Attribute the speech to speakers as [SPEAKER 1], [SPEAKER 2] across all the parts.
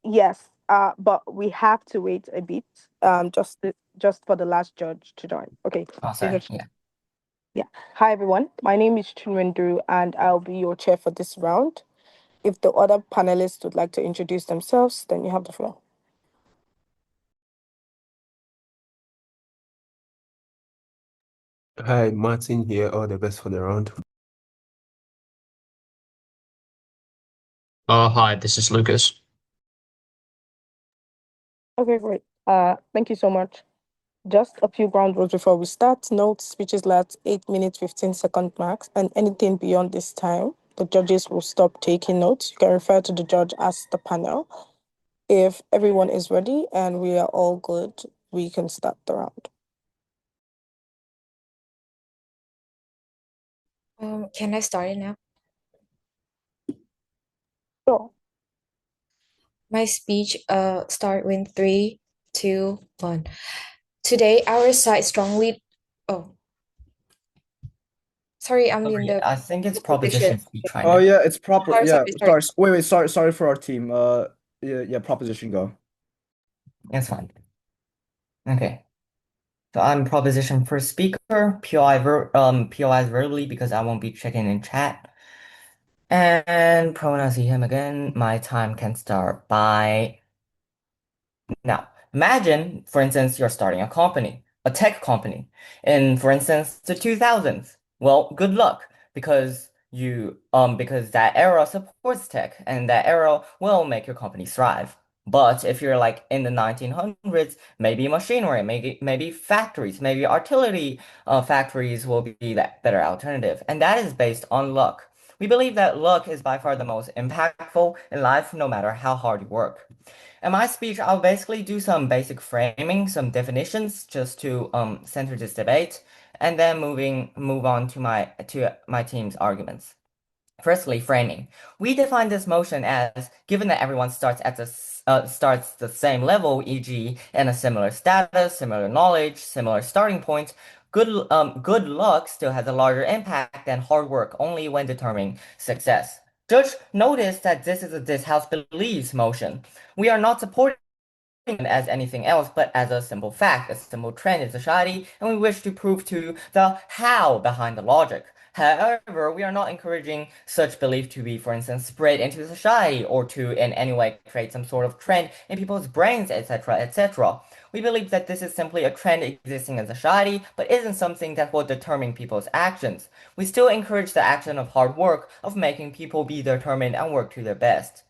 [SPEAKER 1] Yes, but we have to wait a bit, just for the last judge to join. Okay,
[SPEAKER 2] Oh,
[SPEAKER 1] so
[SPEAKER 2] sorry.
[SPEAKER 1] just
[SPEAKER 2] Yeah.
[SPEAKER 1] yeah. Hi everyone, my name is Chinwendu, and I'll be your chair for this round. If the other panelists would like to introduce themselves, then you have the floor.
[SPEAKER 3] Hi, Martin here. All the best for the round.
[SPEAKER 4] Hi, this is Lucas.
[SPEAKER 1] Okay, great. Thank you so much. Just a few ground rules before we start. Note speeches last 8 minutes, 15-second max, and anything beyond this time, the judges will stop taking notes. You can refer to the judge as the panel. If everyone is ready and we are all good, we can start the round.
[SPEAKER 5] Can I start it now?
[SPEAKER 1] Sure.
[SPEAKER 5] My speech start with 3, 2, 1. Today our side strongly oh sorry, I'm in
[SPEAKER 2] Sorry,
[SPEAKER 5] the
[SPEAKER 2] I think it's
[SPEAKER 5] position.
[SPEAKER 2] proposition speech right
[SPEAKER 6] Oh
[SPEAKER 2] now.
[SPEAKER 6] yeah, it's proper.
[SPEAKER 5] Sorry,
[SPEAKER 6] Yeah,
[SPEAKER 5] sorry, sorry.
[SPEAKER 6] sorry for our team. Yeah, proposition go.
[SPEAKER 2] It's fine. Okay. So I'm proposition first speaker, POI verbally because I won't be checking in chat. And pronoun see him again. My time can start by now. Imagine, for instance, you're starting a company, a tech company, in, for instance, the 2000s. Well, good luck because because that era supports tech and that era will make your company thrive. But if you're like in the 1900s, maybe machinery, maybe factories, maybe artillery factories will be that better alternative. And that is based on luck. We believe that luck is by far the most impactful in life, no matter how hard you work. In my speech, I'll basically do some basic framing, some definitions, just to center this debate, and then move on to my team's arguments. Firstly, framing. We define this motion as given that everyone starts the same level, e.g., in a similar status, similar knowledge, similar starting point. Good luck still has a larger impact than hard work only when determining success. Judge, notice that this is a this house believes motion. We are not supporting it as anything else, but as a simple fact, a simple trend in society, and we wish to prove to the how behind the logic. However, we are not encouraging such belief to be, for instance, spread into society or to in any way create some sort of trend in people's brains, etc., etc. We believe that this is simply a trend existing in society, but isn't something that will determine people's actions. We still encourage the action of hard work, of making people be determined and work to their best.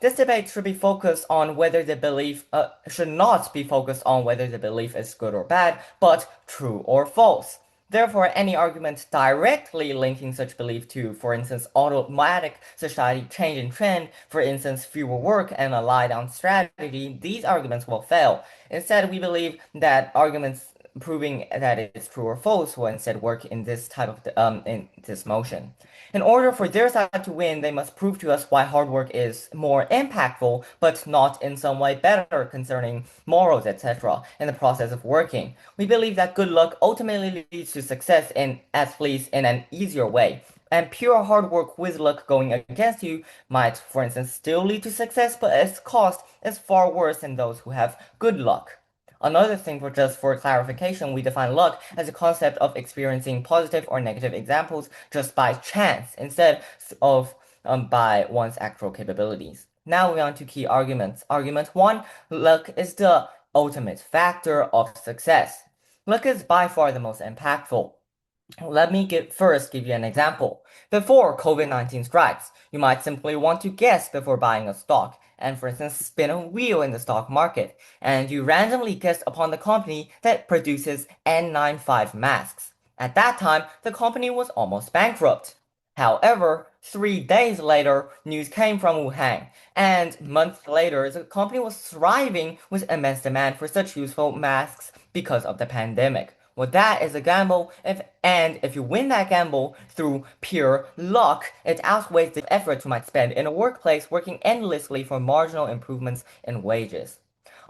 [SPEAKER 2] This debate should be focused on whether the belief should not be focused on whether the belief is good or bad, but true or false. Therefore, any argument directly linking such belief to, for instance, automatic society change in trend, for instance, fewer work and a lie-down strategy, these arguments will fail. Instead, we believe that arguments proving that it's true or false will instead work in this type of in this motion. In order for their side to win, they must prove to us why hard work is more impactful, but not in some way better concerning morals, etc., in the process of working. We believe that good luck ultimately leads to success in at least in an easier way. And pure hard work with luck going against you might, for instance, still lead to success, but its cost is far worse than those who have good luck. Another thing for just for clarification, we define luck as a concept of experiencing positive or negative examples just by chance instead of by one's actual capabilities. Now we're on to key arguments. Argument one, luck is the ultimate factor of success. Luck is by far the most impactful. Let me first give you an example. Before COVID-19 strikes, you might simply want to guess before buying a stock, and for instance, spin a wheel in the stock market, and you randomly guessed upon the company that produces N95 masks. At that time, the company was almost bankrupt. However, 3 days later, news came from Wuhan, and months later, the company was thriving with immense demand for such useful masks because of the pandemic. Well, that is a gamble, if you win that gamble through pure luck, it outweighs the effort you might spend in a workplace working endlessly for marginal improvements in wages.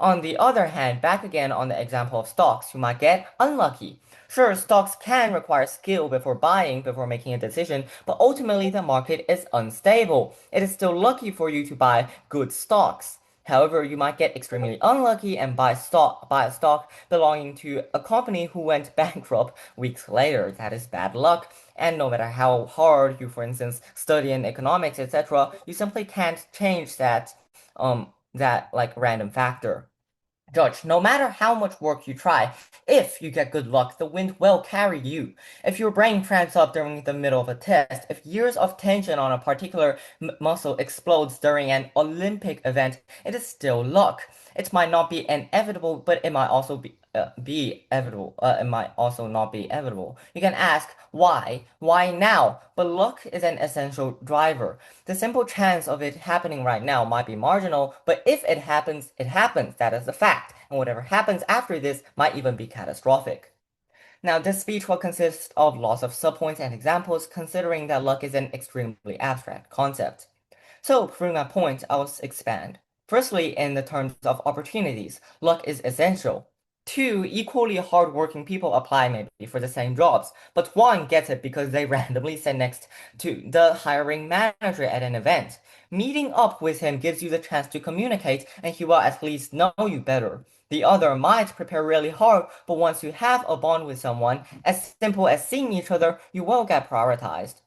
[SPEAKER 2] On the other hand, back again on the example of stocks, you might get unlucky. Sure, stocks can require skill before buying, before making a decision, but ultimately the market is unstable. It is still lucky for you to buy good stocks. However, you might get extremely unlucky and buy a stock belonging to a company who went bankrupt weeks later. That is bad luck. And no matter how hard you, for instance, study in economics, etc., you simply can't change that like random factor. Judge, no matter how much work you try, if you get good luck, the wind will carry you. If your brain cramps up during the middle of a test, if years of tension on a particular muscle explodes during an Olympic event, it is still luck. It might not be inevitable, but it might also be evitable. It might also not be evitable. You can ask why? Why now? But luck is an essential driver. The simple chance of it happening right now might be marginal, but if it happens, it happens. That is the fact. And whatever happens after this might even be catastrophic. Now, this speech will consist of lots of subpoints and examples, considering that luck is an extremely abstract concept. So, proving my point, I'll expand. Firstly, in the terms of opportunities, luck is essential. Two equally hardworking people apply maybe for the same jobs, but one gets it because they randomly sit next to the hiring manager at an event. Meeting up with him gives you the chance to communicate, and he will at least know you better. The other might prepare really hard, but once you have a bond with someone, as simple as seeing each other, you will get prioritized.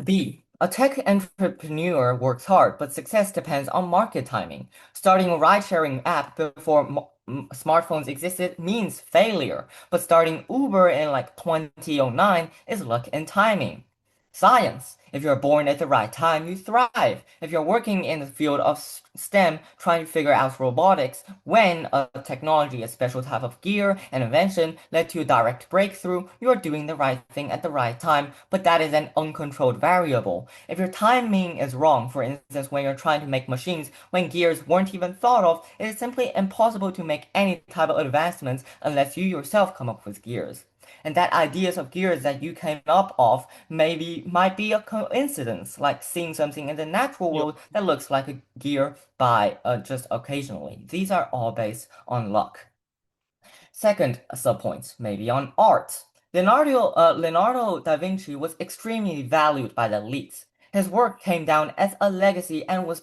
[SPEAKER 2] B. A tech entrepreneur works hard, but success depends on market timing. Starting a ride-sharing app before smartphones existed means failure, but starting Uber in like 2009 is luck and timing. Science. If you're born at the right time, you thrive. If you're working in the field of STEM, trying to figure out robotics, when a technology, a special type of gear, and invention led to a direct breakthrough, you're doing the right thing at the right time, but that is an uncontrolled variable. If your timing is wrong, for instance, when you're trying to make machines when gears weren't even thought of, it is simply impossible to make any type of advancements unless you yourself come up with gears. And that ideas of gears that you came up of might be a coincidence, like seeing something in the natural world that looks like a gear by just occasionally. These are all based on luck. Second subpoint, maybe on art. Leonardo da Vinci was extremely valued by the elites. His work came down as a legacy and was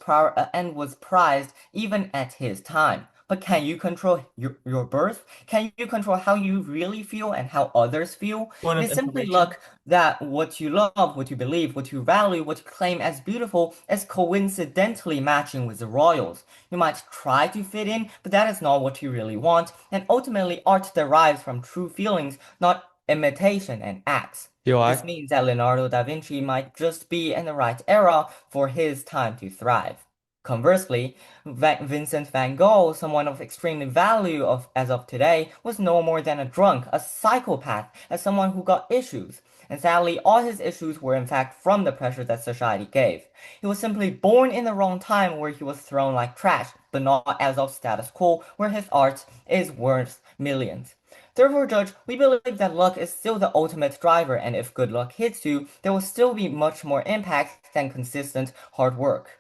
[SPEAKER 2] prized even at his time. But can you control your birth? Can you control how you really feel and how others feel?
[SPEAKER 4] Point
[SPEAKER 2] It
[SPEAKER 4] of
[SPEAKER 2] is simply
[SPEAKER 4] information.
[SPEAKER 2] luck that what you love, what you believe, what you value, what you claim as beautiful is coincidentally matching with the royals. You might try to fit in, but that is not what you really want, and ultimately art derives from true feelings, not imitation and acts. This means that Leonardo da Vinci might just be in the right era for his time to thrive. Conversely, Vincent van Gogh, someone of extreme value as of today, was no more than a drunk, a psychopath, as someone who got issues. And sadly, all his issues were in fact from the pressure that society gave. He was simply born in the wrong time where he was thrown like trash, but not as of status quo where his art is worth millions. Therefore, Judge, we believe that luck is still the ultimate driver, and if good luck hits you, there will still be much more impact than consistent hard work.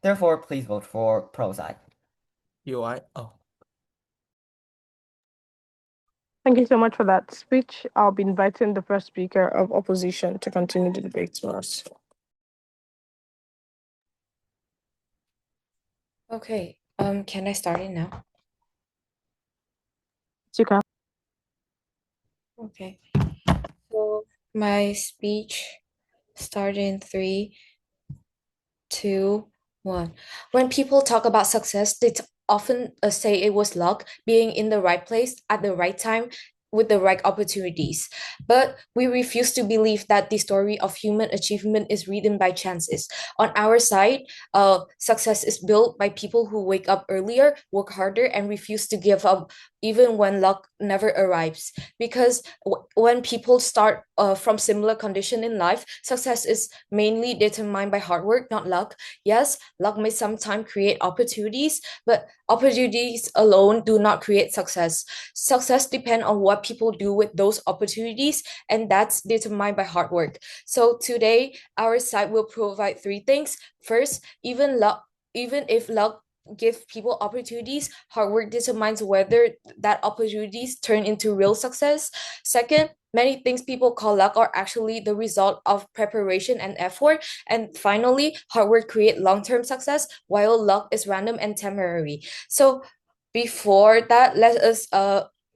[SPEAKER 2] Therefore, please vote for pro side.
[SPEAKER 4] UI. Oh.
[SPEAKER 1] Thank you so much for that speech. I'll be inviting the first speaker of opposition to continue the debate for us.
[SPEAKER 5] Okay. Can I start it now?
[SPEAKER 1] You can.
[SPEAKER 5] Okay. So my speech started in 3, 2, 1. When people talk about success, they often say it was luck, being in the right place at the right time with the right opportunities. But we refuse to believe that the story of human achievement is written by chances. On our side, success is built by people who wake up earlier, work harder, and refuse to give up even when luck never arrives. Because when people start from similar condition in life, success is mainly determined by hard work, not luck. Yes, luck may sometimes create opportunities, but opportunities alone do not create success. Success depends on what people do with those opportunities, and that's determined by hard work. So today, our side will provide 3 things. First, even if luck give people opportunities, hard work determines whether that opportunities turn into real success. Second, many things people call luck are actually the result of preparation and effort. And finally, hard work create long-term success, while luck is random and temporary. So before that, let us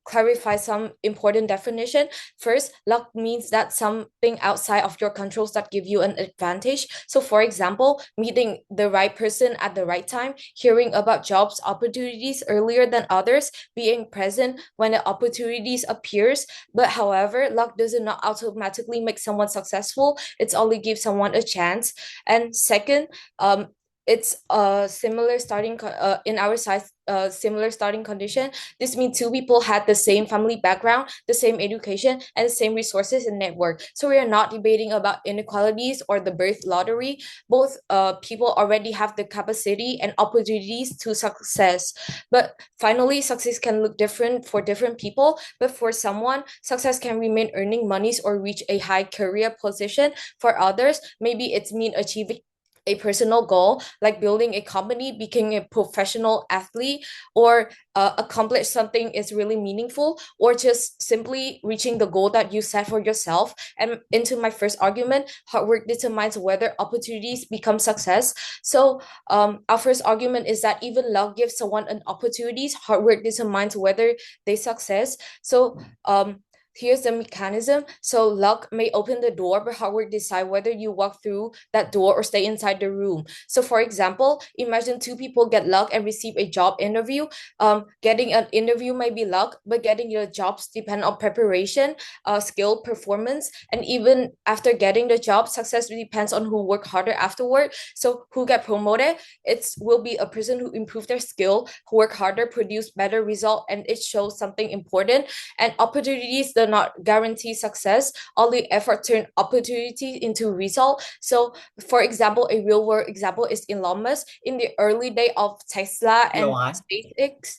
[SPEAKER 5] clarify some important definition. First, luck means that something outside of your controls that give you an advantage. So for example, meeting the right person at the right time, hearing about jobs opportunities earlier than others, being present when the opportunities appears. But however, luck does not automatically make someone successful. It's only give someone a chance. And second, it's a similar starting in our size similar starting condition. This means two people had the same family background, the same education, and the same resources and network. So we are not debating about inequalities or the birth lottery. Both people already have the capacity and opportunities to success. But finally, success can look different for different people. But for someone, success can remain earning monies or reach a high career position. For others, maybe it's mean achieving a personal goal like building a company, becoming a professional athlete, or accomplish something is really meaningful, or just simply reaching the goal that you set for yourself. And into my first argument, hard work determines whether opportunities become success. So our first argument is that even luck gives someone an opportunities, hard work determines whether they success. So here's the mechanism. So luck may open the door, but hard work decide whether you walk through that door or stay inside the room. So for example, imagine two people get luck and receive a job interview. Getting an interview may be luck, but getting your jobs depend on preparation, skill, performance, and even after getting the job, success depends on who work harder afterward. So who get promoted, it will be a person who improve their skill, who work harder, produce better result, and it shows something important. And opportunities do not guarantee success. Only effort turn opportunity into result. So for example, a real world example is Elon Musk. In the early day of Tesla and
[SPEAKER 2] POI.
[SPEAKER 5] SpaceX,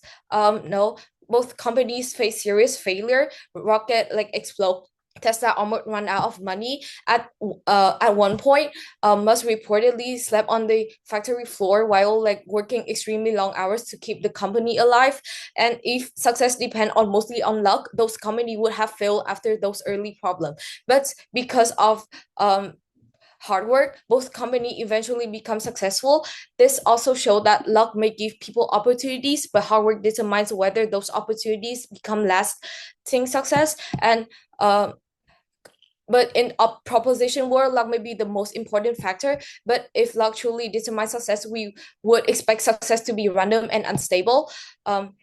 [SPEAKER 5] no, both companies face serious failure. Rocket like explode. Tesla almost ran out of money. At one point, Musk reportedly slept on the factory floor while like working extremely long hours to keep the company alive. And if success depend on mostly on luck, those company would have failed after those early problems. But because of hard work, both company eventually become successful. This also show that luck may give people opportunities, but hard work determines whether those opportunities become lasting success. And but in a proposition world, luck may be the most important factor. But if luck truly determines success, we would expect success to be random and unstable.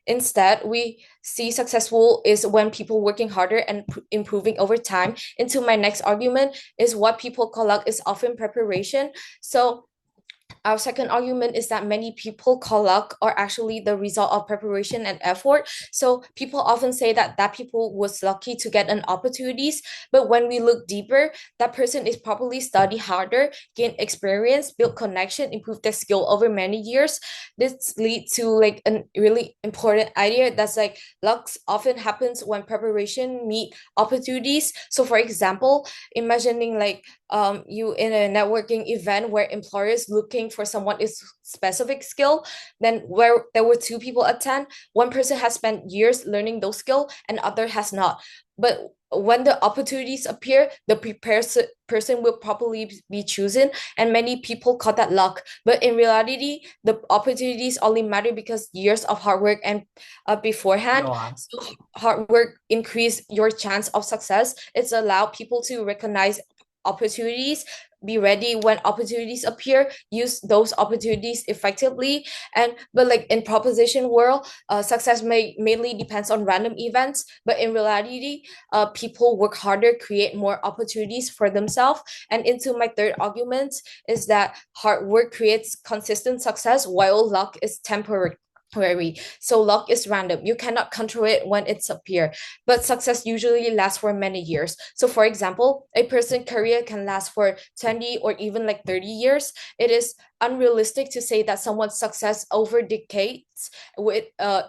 [SPEAKER 5] Instead, we see successful is when people working harder and improving over time. Into my next argument is what people call luck is often preparation. So our second argument is that many people call luck are actually the result of preparation and effort. So people often say that people was lucky to get an opportunities, but when we look deeper, that person is probably study harder, gain experience, build connection, improve their skill over many years. This leads to like a really important idea that's like luck often happens when preparation meet opportunities. So for example, imagining like you in a networking event where employers looking for someone is specific skill, then where there were two people attend, one person has spent years learning those skill and other has not. But when the opportunities appear, the prepared person will probably be chosen, and many people call that luck. But in reality, the opportunities only matter because years of hard work and beforehand.
[SPEAKER 2] POI.
[SPEAKER 5] So hard work increase your chance of success. It's allow people to recognize opportunities, be ready when opportunities appear, use those opportunities effectively. And but like in proposition world, success may mainly depends on random events, but in reality, people work harder, create more opportunities for themselves. And into my third argument is that hard work creates consistent success while luck is temporary. So luck is random. You cannot control it when it's appear, but success usually lasts for many years. So for example, a person's career can last for 20 or even like 30 years. It is unrealistic to say that someone's success over decades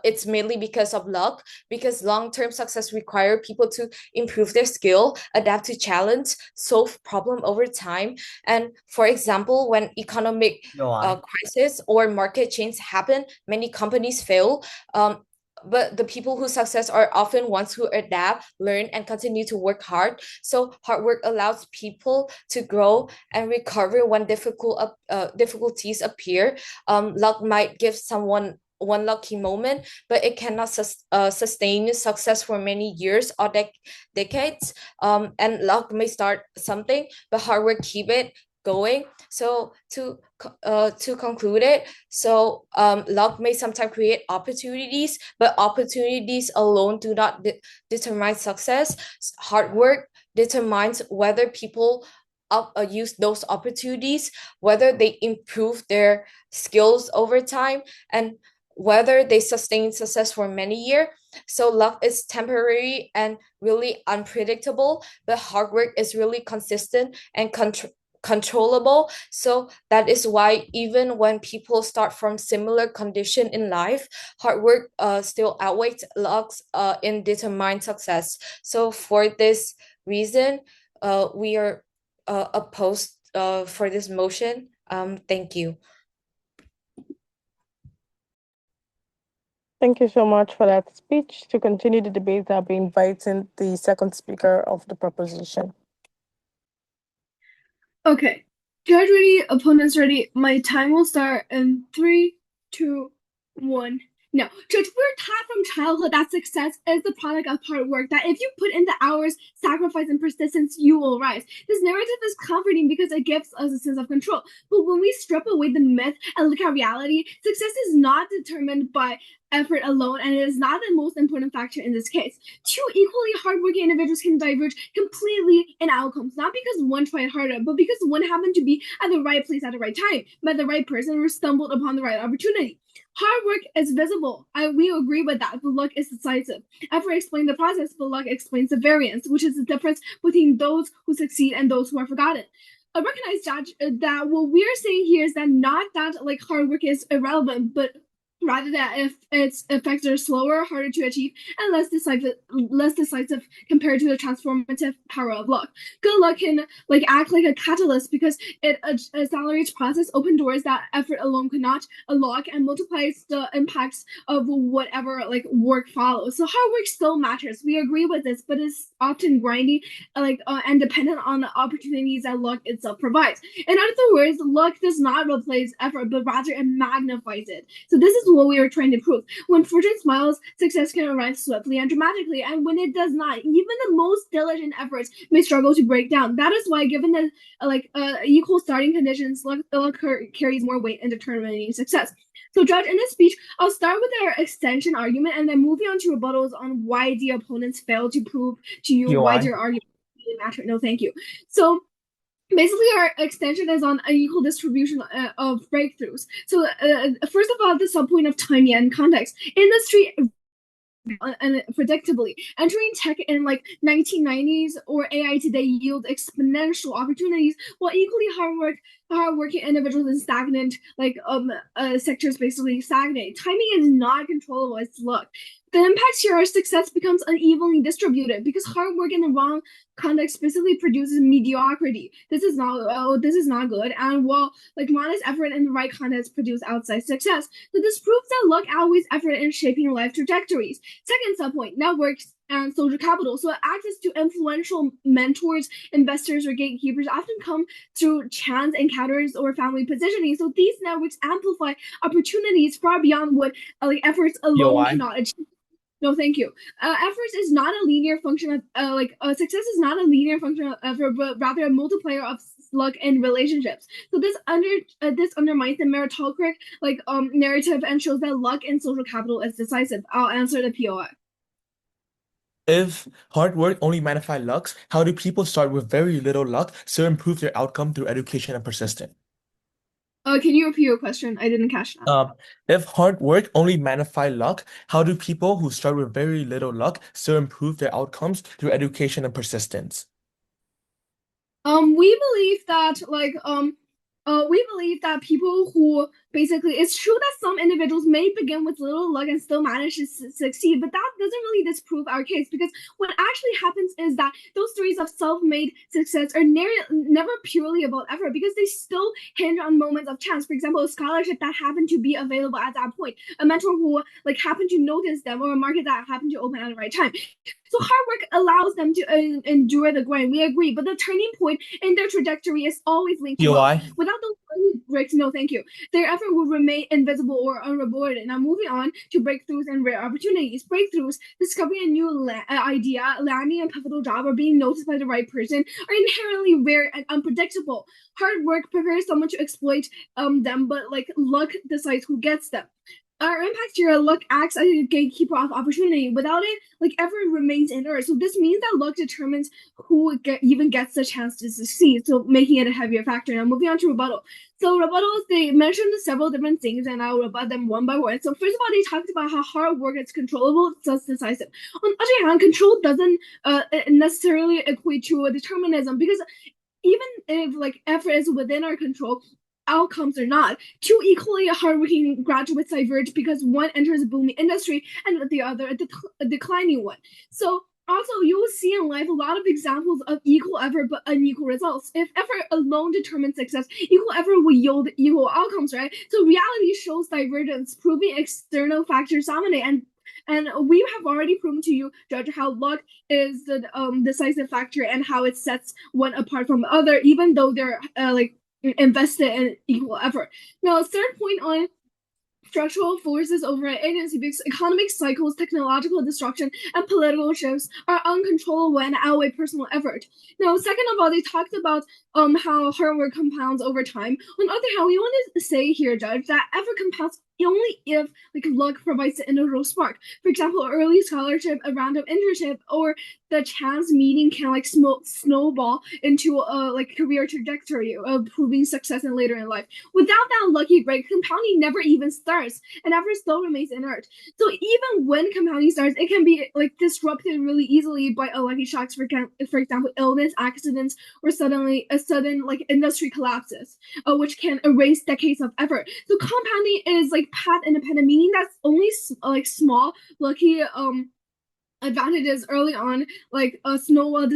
[SPEAKER 5] it's mainly because of luck, because long-term success require people to improve their skill, adapt to challenge, solve problem over time. And for example, when economic
[SPEAKER 2] POI.
[SPEAKER 5] crisis or market change happen, many companies fail. But the people who success are often ones who adapt, learn, and continue to work hard. So hard work allows people to grow and recover when difficulties appear. Luck might give someone one lucky moment, but it cannot sustain success for many years or decades. And luck may start something, but hard work keep it going. So to conclude it, so luck may sometimes create opportunities, but opportunities alone do not determine success. Hard work determines whether people use those opportunities, whether they improve their skills over time, and whether they sustain success for many years. So luck is temporary and really unpredictable, but hard work is really consistent and controllable. So that is why even when people start from similar condition in life, hard work still outweighs luck in determined success. So for this reason, we are opposed for this motion. Thank you.
[SPEAKER 1] Thank you so much for that speech. To continue the debate, I'll be inviting the second speaker of the proposition.
[SPEAKER 7] Okay. Judge ready, opponents ready. My time will start in 3, 2, 1. No, Judge, we're taught from childhood that success is the product of hard work, that if you put in the hours, sacrifice, and persistence, you will rise. This narrative is comforting because it gives us a sense of control. But when we strip away the myth and look at reality, success is not determined by effort alone, and it is not the most important factor in this case. Two equally hardworking individuals can diverge completely in outcomes, not because one tried harder, but because one happened to be at the right place at the right time, met the right person, or stumbled upon the right opportunity. Hard work is visible. We agree with that, but luck is decisive. Effort explains the process, but luck explains the variance, which is the difference between those who succeed and those who are forgotten. I recognize, Judge, that what we're saying here is that not that like hard work is irrelevant, but rather that if its effects are slower, harder to achieve, and less decisive compared to the transformative power of luck. Good luck can like act like a catalyst because it accelerates process, open doors that effort alone could not unlock, and multiplies the impacts of whatever like work follows. So hard work still matters. We agree with this, but it's often grindy, and dependent on the opportunities that luck itself provides. In other words, luck does not replace effort, but rather it magnifies it. So this is what we are trying to prove. When fortune smiles, success can arrive swiftly and dramatically, and when it does not, even the most diligent efforts may struggle to break down. That is why, given the equal starting conditions, luck carries more weight in determining success. So, Judge, in this speech, I'll start with our extension argument and then moving on to rebuttals on why the opponents failed to prove to you why their argument really mattered. No, thank you. So, basically, our extension is on unequal distribution of breakthroughs. So, first of all, the subpoint of time and context. Industry and predictably, entering tech in like 1990s or AI today yield exponential opportunities, while equally hardworking individuals in stagnant sectors basically stagnate. Timing is not controllable; it's luck. The impacts here are success becomes unevenly distributed because hard work in the wrong context basically produces mediocrity. This is not good. And while like modest effort in the right context produce outsized success. So this proves that luck outweighs effort in shaping life trajectories. Second subpoint, networks and social capital. So access to influential mentors, investors, or gatekeepers often come through chance encounters or family positioning. So these networks amplify opportunities far beyond what efforts alone cannot achieve. No, thank you. Efforts is not a linear function of success is not a linear function of effort, but rather a multiplier of luck and relationships. So this undermines the meritocratic narrative and shows that luck and social capital is decisive. I'll answer the POI.
[SPEAKER 4] If hard work only magnifies luck, how do people start with very little luck still improve their outcome through education and persistence?
[SPEAKER 7] Can you repeat your question? I didn't catch that.
[SPEAKER 4] If hard work only magnifies luck, how do people who start with very little luck still improve their outcomes through education and persistence?
[SPEAKER 7] We believe that we believe that people who basically, it's true that some individuals may begin with little luck and still manage to succeed, but that doesn't really disprove our case, because what actually happens is that those stories of self-made success are never purely about effort, because they still hinge on moments of chance. For example, a scholarship that happened to be available at that point, a mentor who like happened to notice them, or a market that happened to open at the right time. So hard work allows them to endure the grind. We agree, but the turning point in their trajectory is always linked to luck.
[SPEAKER 4] POI.
[SPEAKER 7] Without those early breaks, no, thank you, their effort will remain invisible or unrewarded. Now, moving on to breakthroughs and rare opportunities. Breakthroughs, discovering a new idea, landing a pivotal job, or being noticed by the right person, are inherently rare and unpredictable. Hard work prepares someone to exploit them, but like luck decides who gets them. Our impact here, luck acts as a gatekeeper of opportunity. Without it, like effort remains inert. So this means that luck determines who even gets the chance to succeed, so making it a heavier factor. Now moving on to rebuttal. So rebuttals, they mentioned several different things, and I'll rebut them one by one. So first of all, they talked about how hard work is controllable, thus decisive. On the other hand, control doesn't necessarily equate to a determinism, because even if like effort is within our control, outcomes are not. Two equally hardworking graduates diverge because one enters a booming industry and the other a declining one. So also, you will see in life a lot of examples of equal effort but unequal results. If effort alone determines success, equal effort will yield equal outcomes, right? So reality shows divergence, proving external factors dominate. And we have already proven to you, Judge, how luck is the decisive factor and how it sets one apart from the other, even though they're invested in equal effort. Now, third point on structural forces over an agency, because economic cycles, technological disruption, and political shifts are uncontrollable and outweigh personal effort. Now, second of all, they talked about how hard work compounds over time. On the other hand, we want to say here, Judge, that effort compounds only if like luck provides the individual spark. For example, an early scholarship, a random internship, or the chance meeting can like snowball into a like career trajectory of proving success in later in life. Without that lucky break, compounding never even starts, and effort still remains inert. So even when compounding starts, it can be like disrupted really easily by unlucky shocks. For example, illness, accidents, or sudden like industry collapses, which can erase decades of effort. So compounding is like path independent, meaning that's only like small lucky advantages early on, like snowball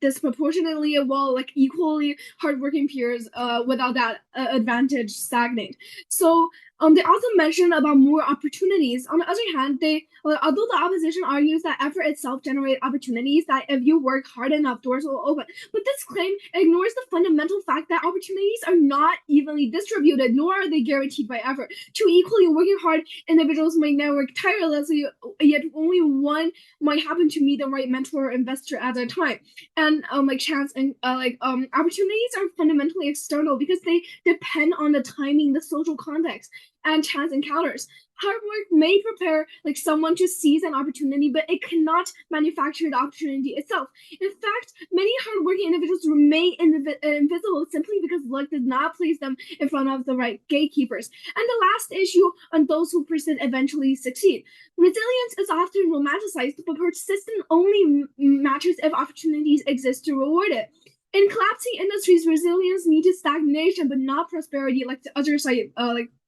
[SPEAKER 7] disproportionately, while like equally hardworking peers without that advantage stagnate. So they also mentioned about more opportunities. On the other hand, although the opposition argues that effort itself generates opportunities, that if you work hard enough, doors will open. But this claim ignores the fundamental fact that opportunities are not evenly distributed, nor are they guaranteed by effort. Two equally working hard individuals might network tirelessly, yet only one might happen to meet the right mentor or investor at a time. And like chance and opportunities are fundamentally external because they depend on the timing, the social context, and chance encounters. Hard work may prepare like someone to seize an opportunity, but it cannot manufacture the opportunity itself. In fact, many hardworking individuals remain invisible simply because luck did not place them in front of the right gatekeepers. And the last issue on those who persist eventually succeed. Resilience is often romanticized, but persistence only matters if opportunities exist to reward it. In collapsing industries, resilience needs stagnation, but not prosperity, like the other side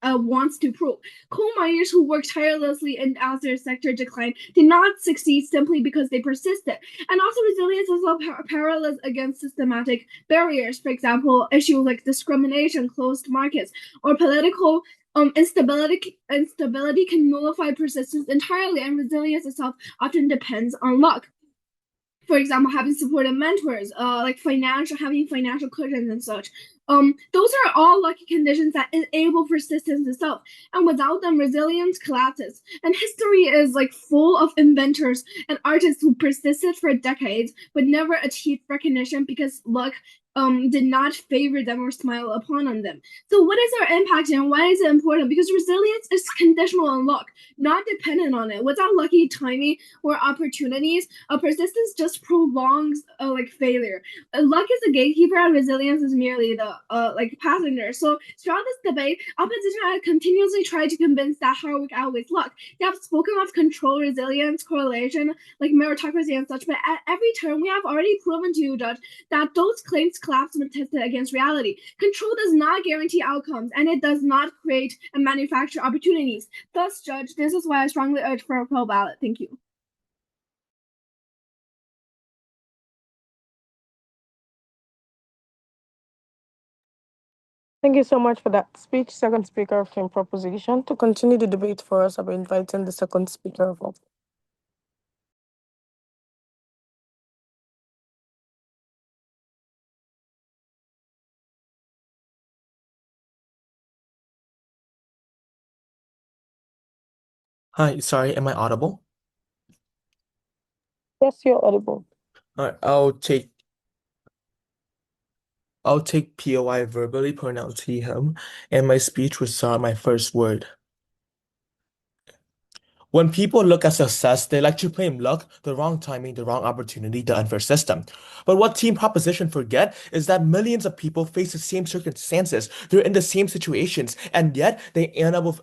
[SPEAKER 7] wants to prove. Coal miners who worked tirelessly and as their sector declined did not succeed simply because they persisted. And also, resilience is powerless against systematic barriers. For example, issues like discrimination, closed markets, or political instability can nullify persistence entirely, and resilience itself often depends on luck. For example, having supportive mentors, having financial cushions and such. Those are all lucky conditions that enable persistence itself. And without them, resilience collapses. And history is like full of inventors and artists who persisted for decades but never achieved recognition because luck did not favor them or smile upon on them. So what is our impact and why is it important? Because resilience is conditional on luck, not dependent on it. Without lucky timing or opportunities, persistence just prolongs failure. Luck is the gatekeeper and resilience is merely the passenger. So throughout this debate, opposition has continuously tried to convince that hard work outweighs luck. They have spoken of control, resilience, correlation, like meritocracy and such, but at every turn we have already proven to you, Judge, that those claims collapse when tested against reality. Control does not guarantee outcomes, and it does not create and manufacture opportunities. Thus, Judge, this is why I strongly urge for a pro ballot. Thank you.
[SPEAKER 1] Thank you so much for that speech, second speaker of team proposition. To continue the debate for us, I'll be inviting the second speaker of all.
[SPEAKER 4] Hi, sorry, am I audible?
[SPEAKER 1] Yes, you're audible.
[SPEAKER 4] All right, I'll take POI verbally pronounce he, him, and my speech will start my first word. When people look at success, they like to blame luck, the wrong timing, the wrong opportunity, the unfair system. But what team proposition forget is that millions of people face the same circumstances, they're in the same situations, and yet they end up with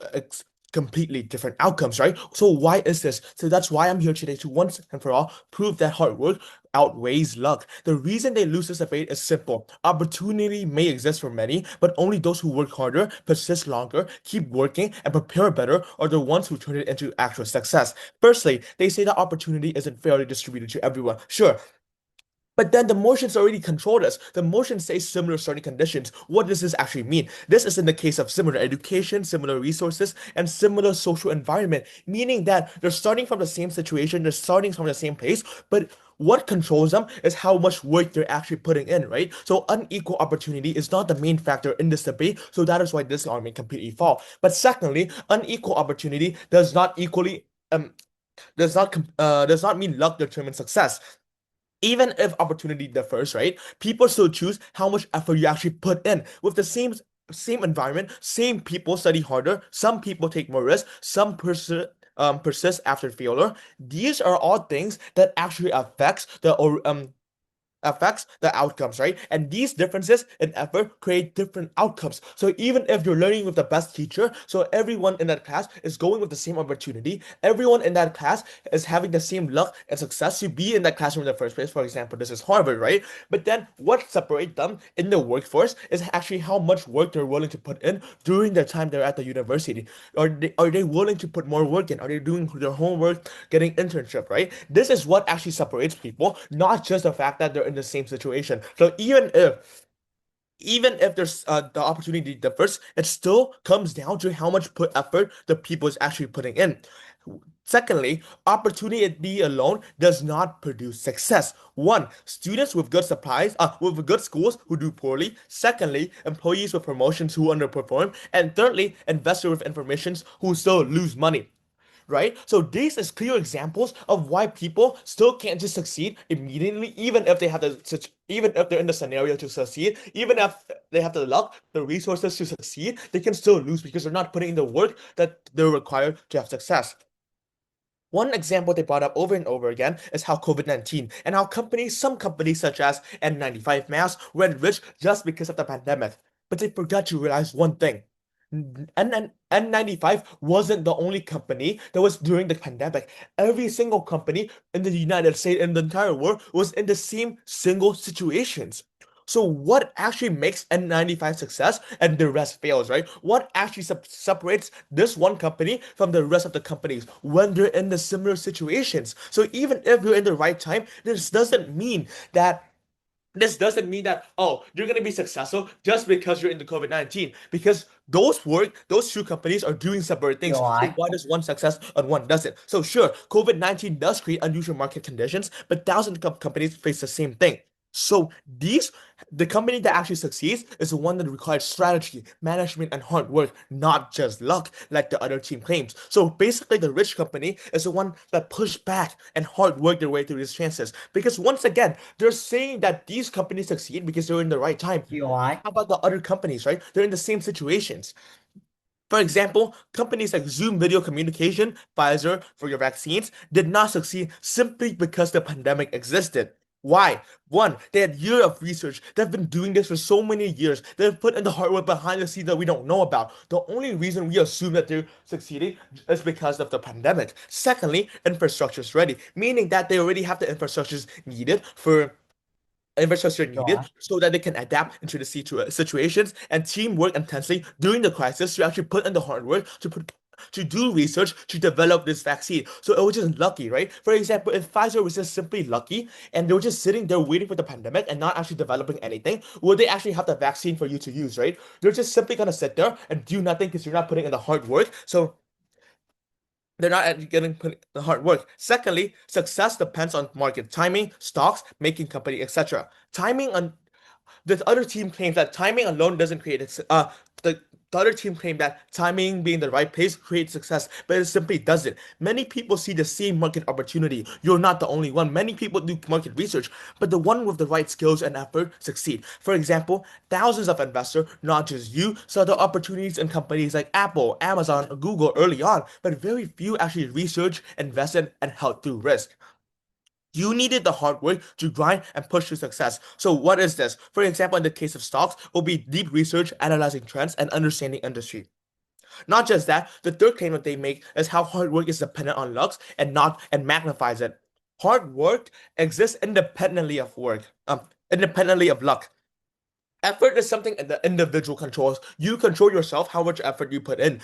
[SPEAKER 4] completely different outcomes, right? So why is this? So that's why I'm here today to once and for all prove that hard work outweighs luck. The reason they lose this debate is simple. Opportunity may exist for many, but only those who work harder, persist longer, keep working, and prepare better are the ones who turn it into actual success. Firstly, they say that opportunity isn't fairly distributed to everyone. Sure, but then the motions already controlled us. The motion says similar starting conditions. What does this actually mean? This is in the case of similar education, similar resources, and similar social environment, meaning that they're starting from the same situation, they're starting from the same place, but what controls them is how much work they're actually putting in, right? So unequal opportunity is not the main factor in this debate, so that is why this argument completely fall. But secondly, unequal opportunity does not equally does not mean luck determines success. Even if opportunity differs, right? People still choose how much effort you actually put in. With the same environment, same people study harder. Some people take more risks. Some persist after failure. These are all things that actually affects the outcomes, right? And these differences in effort create different outcomes. So even if you're learning with the best teacher, so everyone in that class is going with the same opportunity, everyone in that class is having the same luck and success to be in that classroom in the first place. For example, this is Harvard, right? But then what separates them in the workforce is actually how much work they're willing to put in during their time they're at the university. Are they willing to put more work in? Are they doing their homework, getting internship, right? This is what actually separates people, not just the fact that they're in the same situation. So even if there's the opportunity differs, it still comes down to how much put effort the people is actually putting in. Secondly, opportunity alone does not produce success. One, students with good supplies, with good schools who do poorly. Secondly, employees with promotions who underperform. And thirdly, investors with informations who still lose money, right? So these is clear examples of why people still can't just succeed immediately, even if they have even if they're in the scenario to succeed, even if they have the luck, the resources to succeed, they can still lose because they're not putting in the work that they're required to have success. One example they brought up over and over again is how COVID-19 and how some companies such as N95 masks went rich just because of the pandemic. But they forgot to realize one thing. N95 wasn't the only company that was during the pandemic. Every single company in the United States and the entire world was in the same single situations. So what actually makes N95 success and the rest fails, right? What actually separates this one company from the rest of the companies when they're in the similar situations? So even if you're in the right time, this doesn't mean that, oh, you're gonna be successful just because you're in the COVID-19. Because those two companies are doing separate things. So
[SPEAKER 2] POI.
[SPEAKER 4] why does one success and one doesn't? So sure, COVID-19 does create unusual market conditions, but thousands of companies face the same thing. So the company that actually succeeds is the one that requires strategy, management, and hard work, not just luck, like the other team claims. So basically, the rich company is the one that push back and hard work their way through these chances. Because once again, they're saying that these companies succeed because they're in the right time.
[SPEAKER 2] POI.
[SPEAKER 4] How about the other companies, right? They're in the same situations. For example, companies like Zoom Video Communication, Pfizer for your vaccines did not succeed simply because the pandemic existed. Why? One, they had years of research. They've been doing this for so many years. They've put in the hard work behind the scenes that we don't know about. The only reason we assume that they're succeeding is because of the pandemic. Secondly, infrastructure is ready, meaning that they already have the infrastructures needed for infrastructure needed so that they can adapt into the situations and teamwork intensely during the crisis to actually put in the hard work to do research to develop this vaccine. So it was just lucky, right? For example, if Pfizer was just simply lucky and they were just sitting there waiting for the pandemic and not actually developing anything, would they actually have the vaccine for you to use, right? They're just simply gonna sit there and do nothing because you're not putting in the hard work. So they're not actually getting put the hard work. Secondly, success depends on market timing, stocks, making company, etc. Timing on the other team claims that timing alone doesn't create the other team claimed that timing being the right place creates success, but it simply doesn't. Many people see the same market opportunity. You're not the only one. Many people do market research, but the one with the right skills and effort succeed. For example, thousands of investors, not just you, saw the opportunities in companies like Apple, Amazon, or Google early on, but very few actually research, invested, and held through risk. You needed the hard work to grind and push to success. So what is this? For example, in the case of stocks, will be deep research, analyzing trends, and understanding industry. Not just that, the third claim that they make is how hard work is dependent on luck and magnifies it. Hard work exists independently of independently of luck. Effort is something the individual controls. You control yourself, how much effort you put in,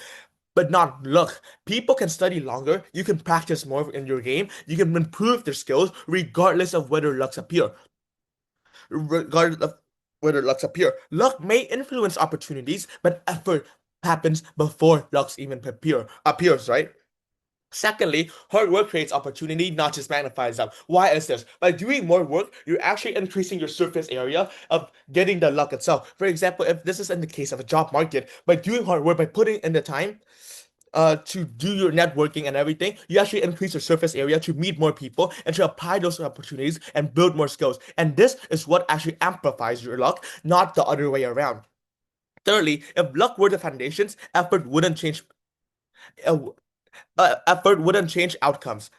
[SPEAKER 4] but not luck. People can study longer, you can practice more in your game, you can improve their skills regardless of whether lucks appear. Regardless of whether lucks appear. Luck may influence opportunities, but effort happens before lucks even appears, right? Secondly, hard work creates opportunity, not just magnifies them. Why is this? By doing more work, you're actually increasing your surface area of getting the luck itself. For example, if this is in the case of a job market, by doing hard work, by putting in the time, to do your networking and everything, you actually increase your surface area to meet more people and to apply those opportunities and build more skills. And this is what actually amplifies your luck, not the other way around. Thirdly, if luck were the foundations, uh, effort wouldn't change outcomes.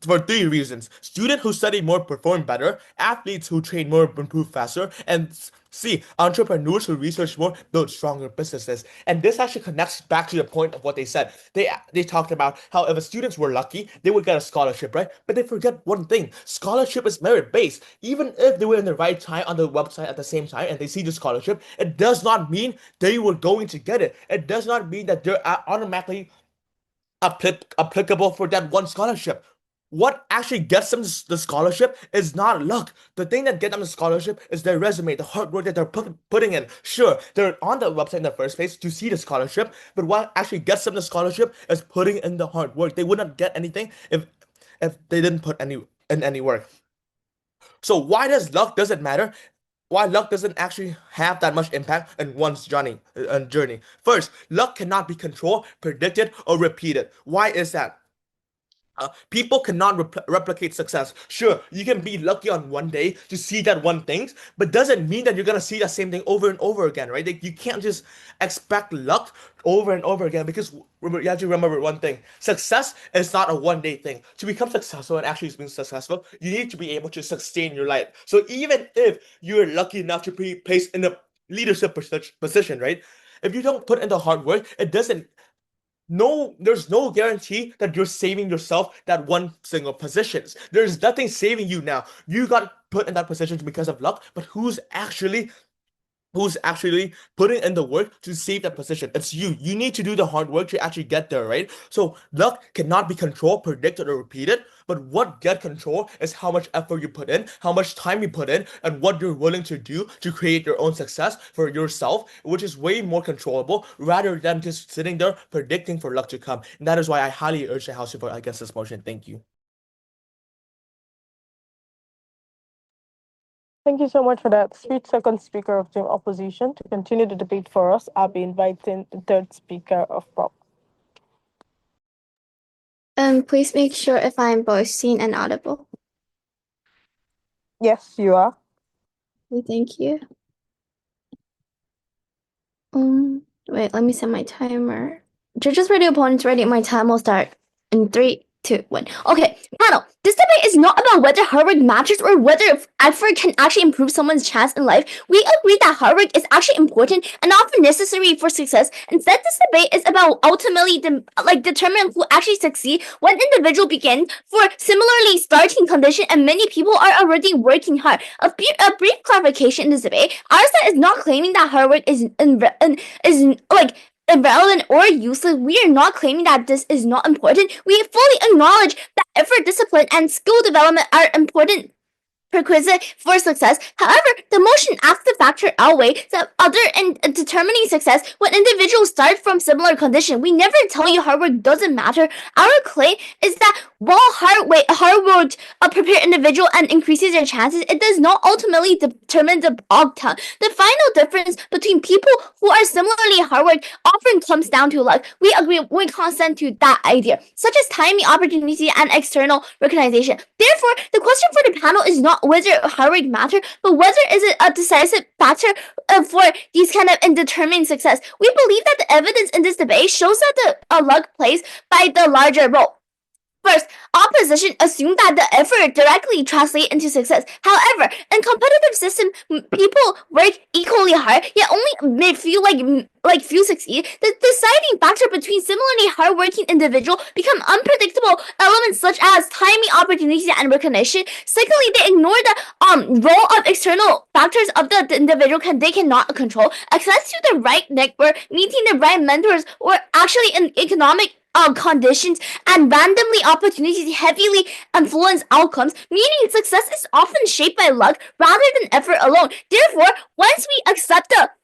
[SPEAKER 4] For three reasons: students who study more perform better, athletes who train more improve faster, and C, entrepreneurs who research more build stronger businesses. And this actually connects back to the point of what they said. They talked about how if the students were lucky, they would get a scholarship, right? But they forget one thing: scholarship is merit based. Even if they were in the right time on the website at the same time and they see the scholarship, it does not mean they were going to get it. It does not mean that they're automatically applicable for that one scholarship. What actually gets them the scholarship is not luck. The thing that gets them the scholarship is their resume, the hard work that they're putting in. Sure, they're on the website in the first place to see the scholarship, but what actually gets them the scholarship is putting in the hard work. They would not get anything if they didn't put any work. So why does luck doesn't matter? Why luck doesn't actually have that much impact in one's journey. First, luck cannot be controlled, predicted, or repeated. Why is that? People cannot replicate success. Sure, you can be lucky on one day to see that one thing, but doesn't mean that you're gonna see that same thing over and over again, right? Like, you can't just expect luck over and over again because you have to remember one thing: success is not a one-day thing. To become successful and actually being successful, you need to be able to sustain your life. So even if you're lucky enough to be placed in a leadership position, right? If you don't put in the hard work, it doesn't no, there's no guarantee that you're saving yourself that one single positions. There's nothing saving you now. You got put in that position because of luck, but who's actually putting in the work to save that position? It's you. You need to do the hard work to actually get there, right? So luck cannot be controlled, predicted, or repeated, but what get control is how much effort you put in, how much time you put in, and what you're willing to do to create your own success for yourself, which is way more controllable rather than just sitting there predicting for luck to come. And that is why I highly urge the House to vote against this motion. Thank you.
[SPEAKER 1] Thank you so much for that. Sweet second speaker of Team Opposition. To continue the debate for us, I'll be inviting the third speaker of Prop.
[SPEAKER 8] Please make sure if I'm both seen and audible.
[SPEAKER 1] Yes, you are.
[SPEAKER 8] Okay, thank you. Wait, let me set my timer. Judges ready, opponents ready. My time will start in 3, 2, 1. Okay, panel. This debate is not about whether hard work matters or whether effort can actually improve someone's chance in life. We agree that hard work is actually important and often necessary for success. Instead, this debate is about ultimately determining who actually succeed when individual begin for similarly starting condition and many people are already working hard. A brief clarification in this debate: our side is not claiming that hard work is irrelevant or useless. We are not claiming that this is not important. We fully acknowledge that effort, discipline, and skill development are important prerequisite for success. However, the most active factor outweighs the other in determining success. When individuals start from similar condition, we never tell you hard work doesn't matter. Our claim is that while hard work prepare individual and increases their chances, it does not ultimately determine the outcome. The final difference between people who are similarly hard work often comes down to luck. We agree, we consent to that idea, such as timing, opportunity, and external recognition. Therefore, the question for the panel is not whether hard work matter, but whether is it a decisive factor for these kind of in determining success. We believe that the evidence in this debate shows that the luck plays by the larger role. First, opposition assume that the effort directly translates into success. However, in competitive system, people work equally hard, yet only may feel like few succeed. The deciding factor between similarly hardworking individual become unpredictable elements such as timing, opportunity, and recognition. Secondly, they ignore the role of external factors of the individual they cannot control. Access to the right network, meeting the right mentors, or actually in economic conditions and randomly opportunities heavily influence outcomes, meaning success is often shaped by luck rather than effort alone. Therefore, once we accept that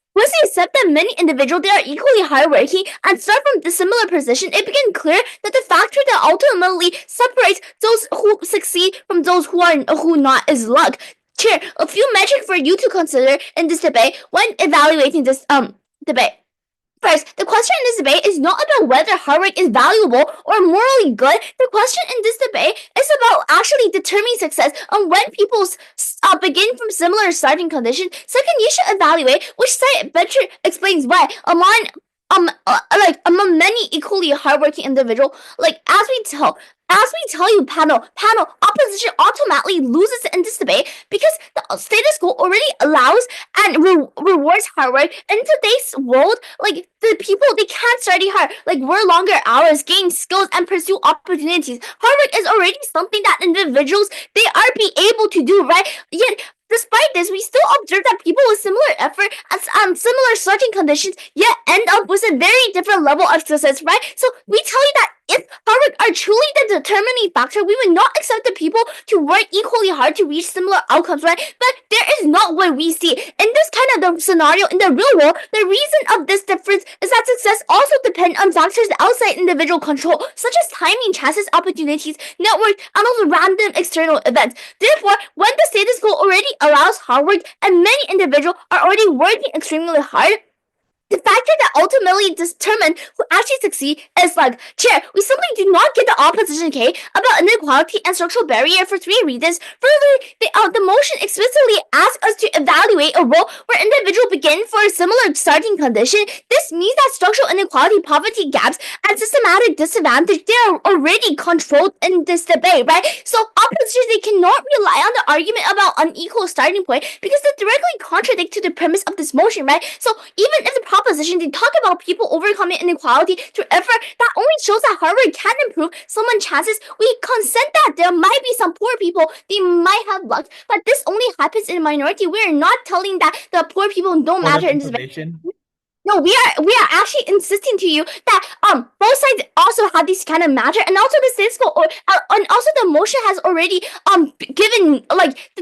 [SPEAKER 8] many individuals they are equally hardworking and start from the similar position, it becomes clear that the factor that ultimately separates those who succeed from those who not is luck. Here, a few metrics for you to consider in this debate when evaluating this debate. First, the question in this debate is not about whether hard work is valuable or morally good. The question in this debate is about actually determining success and when people begin from similar starting conditions. Second, you should evaluate which side better explains why among many equally hardworking individuals. As we tell you, panel, opposition automatically loses in this debate because the status quo already allows and rewards hard work. In today's world, the people, they can't study hard, work longer hours, gain skills, and pursue opportunities. Hard work is already something that individuals, they are be able to do, right? Yet, despite this, we still observe that people with similar effort and similar starting conditions yet end up with a very different level of success, right? So we tell you that if hard work are truly the determining factor, we would not accept the people to work equally hard to reach similar outcomes, right? But there is not what we see. In this kind of the scenario, in the real world, the reason of this difference is that success also depends on factors outside individual control, such as timing, chances, opportunities, network, and also random external events. Therefore, when the status quo already allows hard work and many individuals are already working extremely hard, the factor that ultimately determine who actually succeed is we simply do not get the opposition about inequality and structural barrier for three reasons. Further, the motion explicitly asks us to evaluate a role where individuals begin for a similar starting condition. This means that structural inequality, poverty gaps, and systematic disadvantage, they are already controlled in this debate, right? So opposition, they cannot rely on the argument about unequal starting point because they directly contradict to the premise of this motion, right? So even if the proposition they talk about people overcoming inequality through effort, that only shows that hard work can improve someone's chances. We consent that there might be some poor people, they might have luck, but this only happens in a minority. We're not telling that the poor people don't matter in this debate. No, we are actually insisting to you that both sides also have this kind of matter, and also the status quo, and also the motion has already given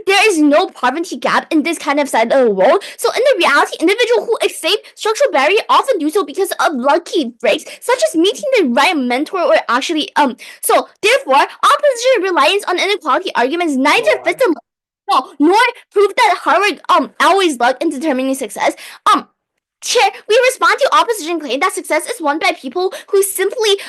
[SPEAKER 8] there is no poverty gap in this kind of side of the world. So in the reality, individuals who escape structural barrier often do so because of lucky breaks, such as meeting the right mentor or actually So therefore, opposition reliance on inequality arguments neither fits the nor prove that hard work always luck in determining success. Here, we respond to opposition claim that success is won by people who simply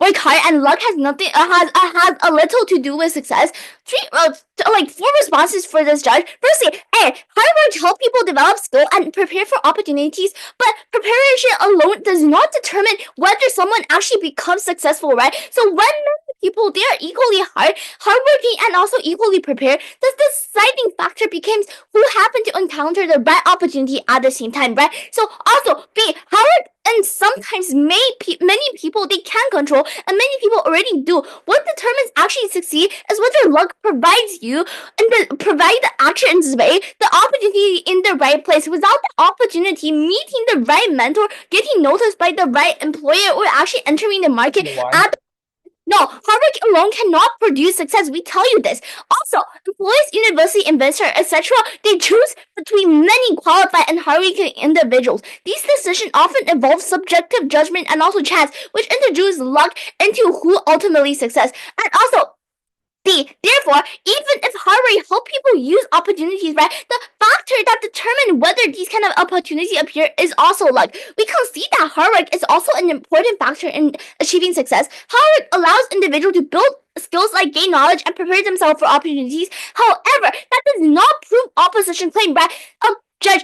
[SPEAKER 8] work hard and luck has a little to do with success. Four responses for this judge. Firstly, hard work helps people develop skill and prepare for opportunities, but preparation alone does not determine whether someone actually becomes successful, right? So when people, they are equally hardworking, and also equally prepared. The deciding factor becomes who happened to encounter the right opportunity at the same time, right? So also, B, hard and sometimes many people they can control, and many people already do. What determines actually succeed is whether luck provides you and provide the action in this way, the opportunity in the right place. Without the opportunity, meeting the right mentor, getting noticed by the right employer, or actually entering the market at no, hard work alone cannot produce success. We tell you this. Also, employees, university investors, etc., they choose between many qualified and hardworking individuals. These decisions often involve subjective judgment and also chance, which introduce luck into who ultimately success. And also, therefore, even if hardware help people use opportunities, right, the factor that determine whether these kind of opportunities appear is also luck. We can see that hard work is also an important factor in achieving success. Hard work allows individuals to build skills like gain knowledge and prepare themselves for opportunities. However, that does not prove opposition claim, right? Judge,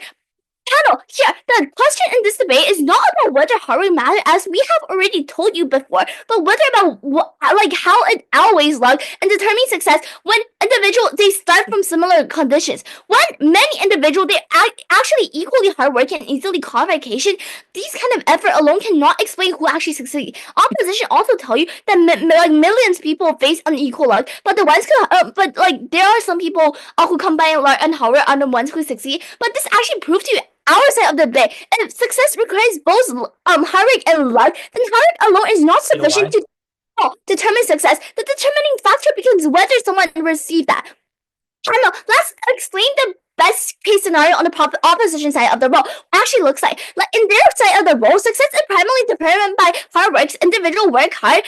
[SPEAKER 8] panel, here, the question in this debate is not about whether hurry matters, as we have already told you before, but whether about how it outweighs luck in determining success when individuals they start from similar conditions. When many individuals they actually equally hardworking and easily qualification, these kind of effort alone cannot explain who actually succeed. Opposition also tell you that millions of people face unequal luck, but the ones who, but like there are some people who combine luck and hard work are the ones who succeed. But this actually proves to you our side of the debate. If success requires both hard work and luck, then hard work alone is not sufficient to determine success. The determining factor becomes whether someone receives that. Let's explain the best case scenario on the opposition side of the role actually looks like in their side of the role, success is primarily determined by hard work. Individual work harder,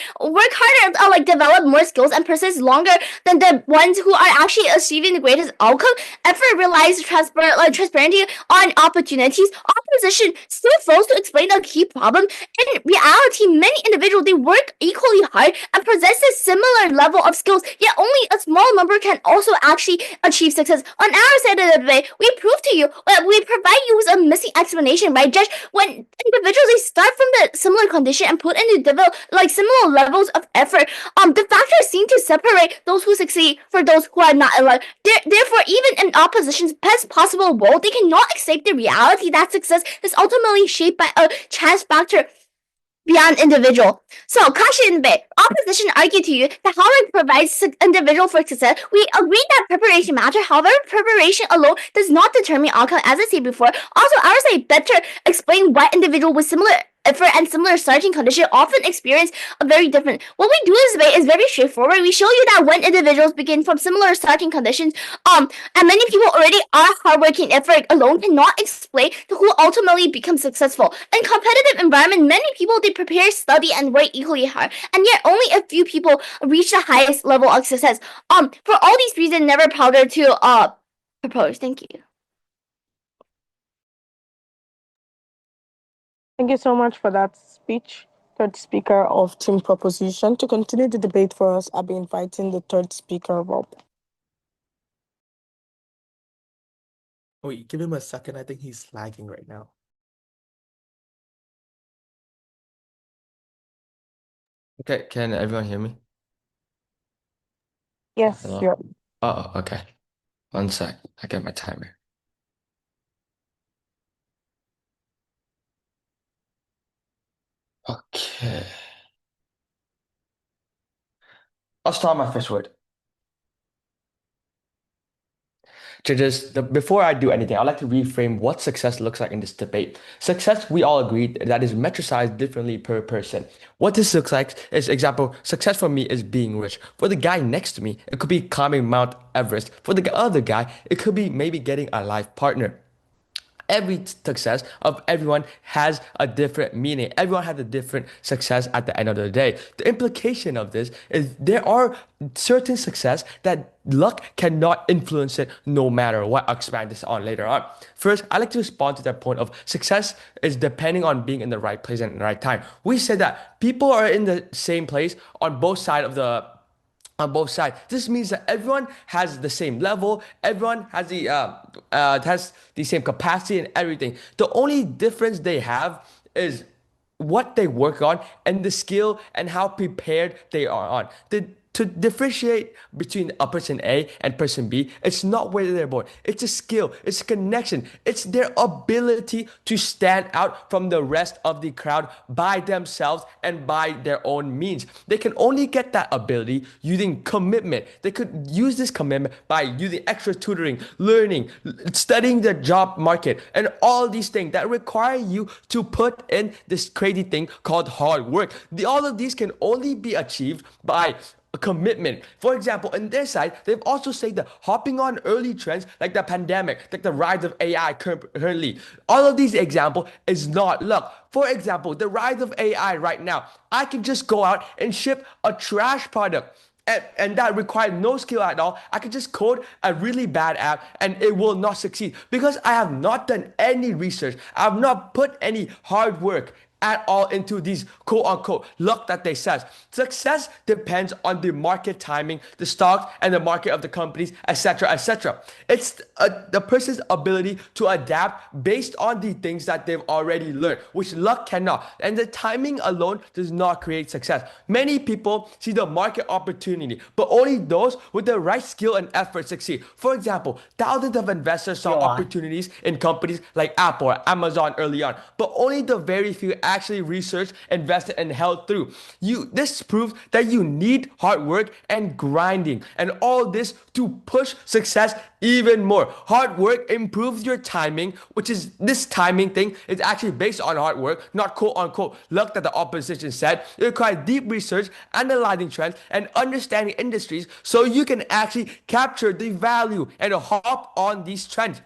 [SPEAKER 8] like develop more skills and persist longer than the ones who are actually achieving the greatest outcome. Effort relies transparency on opportunities. Opposition still fails to explain the key problem. In reality, many individuals they work equally hard and possess a similar level of skills, yet only a small number can also actually achieve success. On our side of the debate, we prove to you, we provide you with a missing explanation, right? Just when individuals they start from the similar condition and put into develop similar levels of effort, the factors seem to separate those who succeed for those who are not alive. Therefore, even in opposition's best possible role, they cannot accept the reality that success is ultimately shaped by a chance factor beyond individual. So, question in debate. Opposition argue to you that hard work provides individual for success. We agree that preparation matters. However, preparation alone does not determine outcome, as I said before. Also, ours say better explain why individual with similar effort and similar starting condition often experience a very different. What we do in this debate is very straightforward. We show you that when individuals begin from similar starting conditions, and many people already are hardworking, effort alone cannot explain who ultimately becomes successful. In competitive environment, many people they prepare, study, and work equally hard, and yet only a few people reach the highest level of success. For all these reasons, never powder to propose. Thank you.
[SPEAKER 1] Thank you so much for that speech. Third speaker of team proposition. To continue the debate for us, I'll be inviting the third speaker, Rob.
[SPEAKER 4] Wait, give him a second. I think he's lagging right now.
[SPEAKER 9] Okay, can everyone hear me?
[SPEAKER 1] Yes,
[SPEAKER 9] Hello?
[SPEAKER 1] yeah.
[SPEAKER 9] Oh, okay. One sec. I get my timer. Okay. I'll start my first word. Judges, before I do anything, I'd like to reframe what success looks like in this debate. Success, we all agree that is metricized differently per person. What this looks like is, example, success for me is being rich. For the guy next to me, it could be climbing Mount Everest. For the other guy, it could be maybe getting a life partner. Every success of everyone has a different meaning. Everyone has a different success at the end of the day. The implication of this is there are certain success that luck cannot influence it no matter what. I'll expand this on later on. First, I like to respond to that point of success is depending on being in the right place and the right time. We said that people are in the same place on both sides. This means that everyone has the same level, everyone has the same capacity and everything. The only difference they have is what they work on and the skill and how prepared they are on. To differentiate between a person A and person B, it's not where they're born. It's a skill, it's a connection, it's their ability to stand out from the rest of the crowd by themselves and by their own means. They can only get that ability using commitment. They could use this commitment by using extra tutoring, learning, studying the job market, and all these things that require you to put in this crazy thing called hard work. All of these can only be achieved by a commitment. For example, on their side, they've also said that hopping on early trends like the pandemic, like the rise of AI currently, all of these examples is not luck. For example, the rise of AI right now, I can just go out and ship a trash product. And that requires no skill at all. I can just code a really bad app and it will not succeed because I have not done any research. I have not put any hard work at all into these quote unquote luck that they says. Success depends on the market timing, the stocks and the market of the companies, etc., etc. It's the person's ability to adapt based on the things that they've already learned, which luck cannot. And the timing alone does not create success. Many people see the market opportunity, but only those with the right skill and effort succeed. For example, thousands of investors saw opportunities in companies like Apple or Amazon early on, but only the very few actually researched, invested, and held through. This proves that you need hard work and grinding, and all this to push success even more. Hard work improves your timing, which is this timing thing is actually based on hard work, not quote unquote luck that the opposition said. It requires deep research, analyzing trends, and understanding industries so you can actually capture the value and hop on these trends.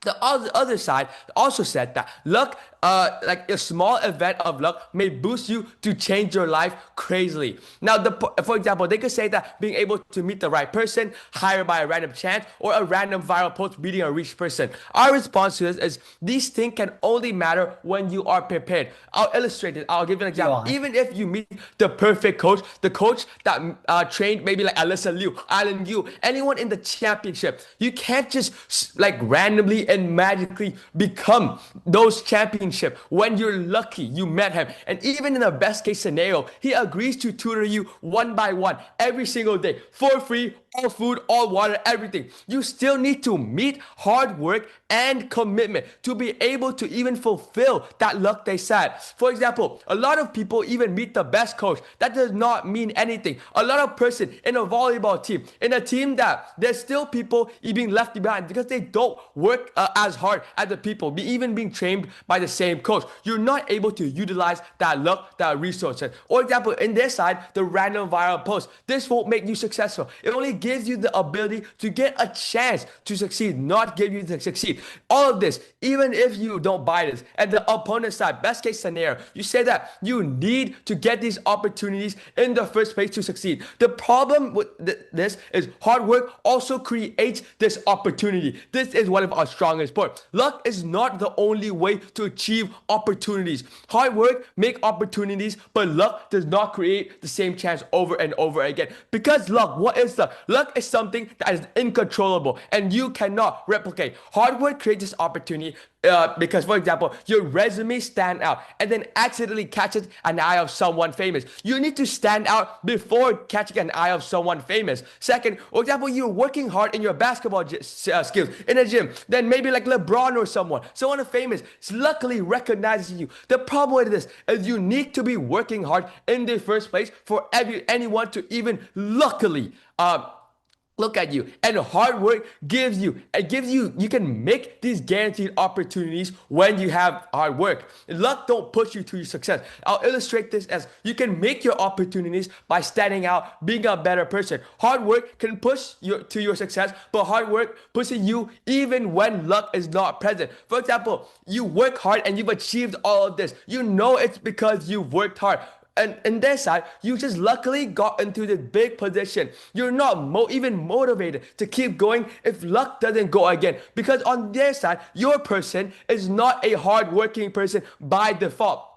[SPEAKER 9] The other side also said that luck, like a small event of luck, may boost you to change your life crazily. Now, for example, they could say that being able to meet the right person, hired by a random chance, or a random viral post meeting a rich person. Our response to this is these things can only matter when you are prepared. I'll illustrate it. I'll give you an example. Even if you meet the perfect coach, the coach that trained maybe like Alyssa Liu, Alan Yu, anyone in the championship, you can't just like randomly and magically become those championship when you're lucky you met him. And even in the best case scenario, he agrees to tutor you one by one every single day for free, all food, all water, everything. You still need to meet hard work and commitment to be able to even fulfill that luck they said. For example, a lot of people even meet the best coach. That does not mean anything. A lot of person in a volleyball team, in a team that there's still people being left behind because they don't work as hard as the people, even being trained by the same coach. You're not able to utilize that luck, that resources. For example, in their side, the random viral post. This won't make you successful. It only gives you the ability to get a chance to succeed, not give you to succeed. All of this, even if you don't buy this, at the opponent's side, best case scenario, you say that you need to get these opportunities in the first place to succeed. The problem with this is hard work also creates this opportunity. This is one of our strongest points. Luck is not the only way to achieve opportunities. Hard work make opportunities, but luck does not create the same chance over and over again. Because luck, what is luck? Luck is something that is uncontrollable and you cannot replicate. Hard work creates this opportunity because, for example, your resume stand out and then accidentally catches an eye of someone famous. You need to stand out before catching an eye of someone famous. Second, for example, you're working hard in your basketball skills in a gym. Then maybe like LeBron or someone famous luckily recognizes you. The problem with this is you need to be working hard in the first place for anyone to even luckily look at you. And hard work you can make these guaranteed opportunities when you have hard work. Luck don't push you to your success. I'll illustrate this as you can make your opportunities by standing out, being a better person. Hard work can push you to your success, but hard work pushes you even when luck is not present. For example, you work hard and you've achieved all of this. You know it's because you've worked hard. And in their side, you just luckily got into this big position. You're not even motivated to keep going if luck doesn't go again. Because on their side, your person is not a hardworking person by default.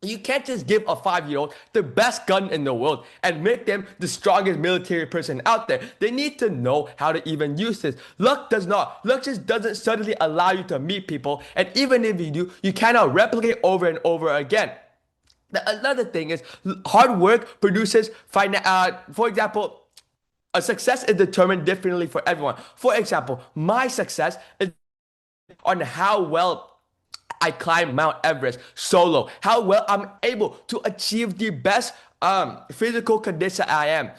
[SPEAKER 9] You can't just give a 5-year-old the best gun in the world and make them the strongest military person out there. They need to know how to even use this. Luck just doesn't suddenly allow you to meet people. And even if you do, you cannot replicate over and over again. Another thing is hard work produces for example, a success is determined differently for everyone. For example, my success is on how well I climb Mount Everest solo, how well I'm able to achieve the best physical condition I am.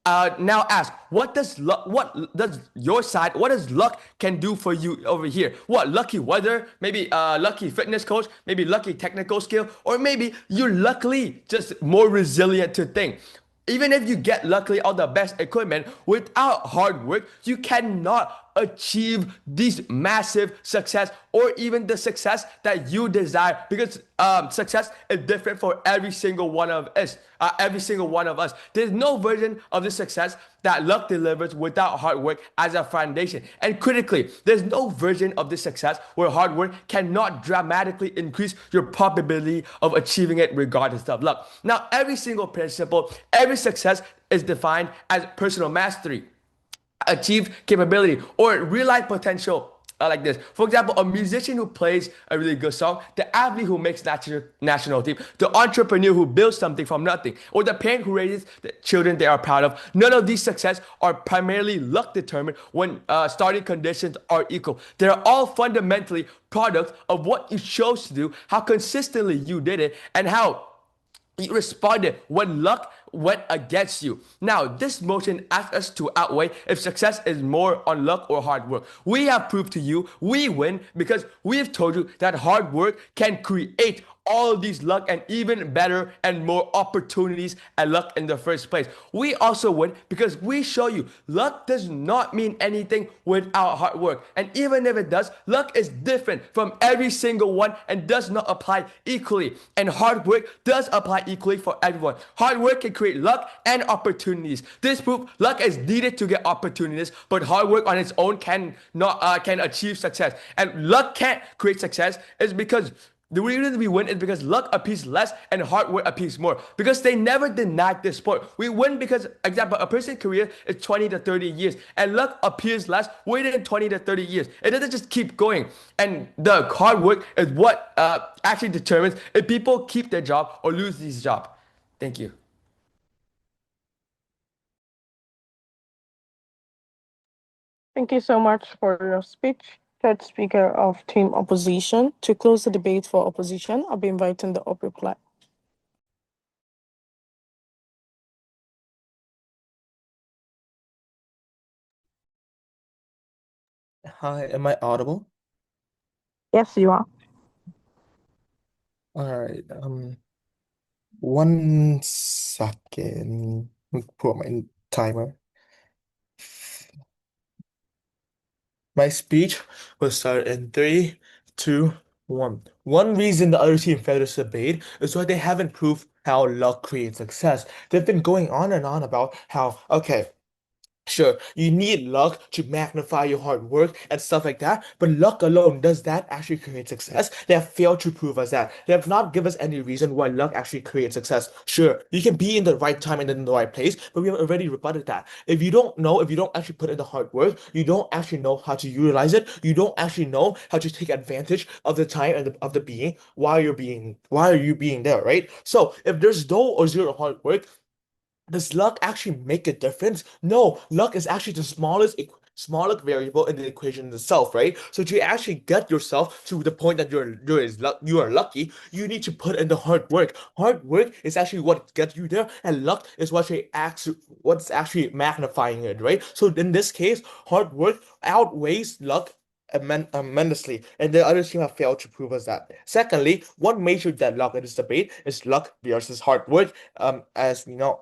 [SPEAKER 9] Now ask, what does luck, what does your side, what does luck can do for you over here? What, lucky weather, maybe lucky fitness coach, maybe lucky technical skill, or maybe you're luckily just more resilient to things. Even if you get luckily all the best equipment, without hard work, you cannot achieve this massive success or even the success that you desire, because success is different for every single one of us. There's no version of the success that luck delivers without hard work as a foundation. And critically, there's no version of this success where hard work cannot dramatically increase your probability of achieving it regardless of luck. Now, every single principle, every success is defined as personal mastery, achieve capability, or realize potential. Like this. For example, a musician who plays a really good song, the athlete who makes national team, the entrepreneur who builds something from nothing, or the parent who raises the children they are proud of. None of these success are primarily luck determined when starting conditions are equal. They're all fundamentally products of what you chose to do, how consistently you did it, and how you responded when luck went against you. Now, this motion asks us to outweigh if success is more on luck or hard work. We have proved to you we win because we have told you that hard work can create all of these luck and even better and more opportunities and luck in the first place. We also win because we show you luck does not mean anything without hard work. And even if it does, luck is different from every single one and does not apply equally. And hard work does apply equally for everyone. Hard work can create luck and opportunities. This proof luck is needed to get opportunities, but hard work on its own can achieve success. And luck can't create success is because the reason we win is because luck appears less and hard work appears more. Because they never denied this sport. We win because, example, a person's career is 20 to 30 years and luck appears less within 20 to 30 years. It doesn't just keep going. And the hard work is what actually determines if people keep their job or lose this job. Thank you.
[SPEAKER 1] Thank you so much for your speech. Third speaker of Team Opposition. To close the debate for opposition, I'll be inviting the up reply.
[SPEAKER 4] Hi, am I audible?
[SPEAKER 1] Yes, you are.
[SPEAKER 4] All right. 1 second. Let me put my timer. My speech will start in 3, 2, 1. One reason the other team failed this debate is why they haven't proved how luck creates success. They've been going on and on about how, okay, sure, you need luck to magnify your hard work and stuff like that, but luck alone, does that actually create success? They have failed to prove us that. They have not given us any reason why luck actually creates success. Sure, you can be in the right time and in the right place, but we have already rebutted that. If you don't know, if you don't actually put in the hard work, you don't actually know how to utilize it, you don't actually know how to take advantage of the time and of the being while you being there, right? So if there's no or zero hard work, does luck actually make a difference? No, luck is actually the smallest variable in the equation itself, right? So to actually get yourself to the point that you are lucky, you need to put in the hard work. Hard work is actually what gets you there, and luck is what's actually magnifying it, right? So in this case, hard work outweighs luck tremendously, and the other team have failed to prove us that. Secondly, one major deadlock in this debate is luck versus hard work. As we know,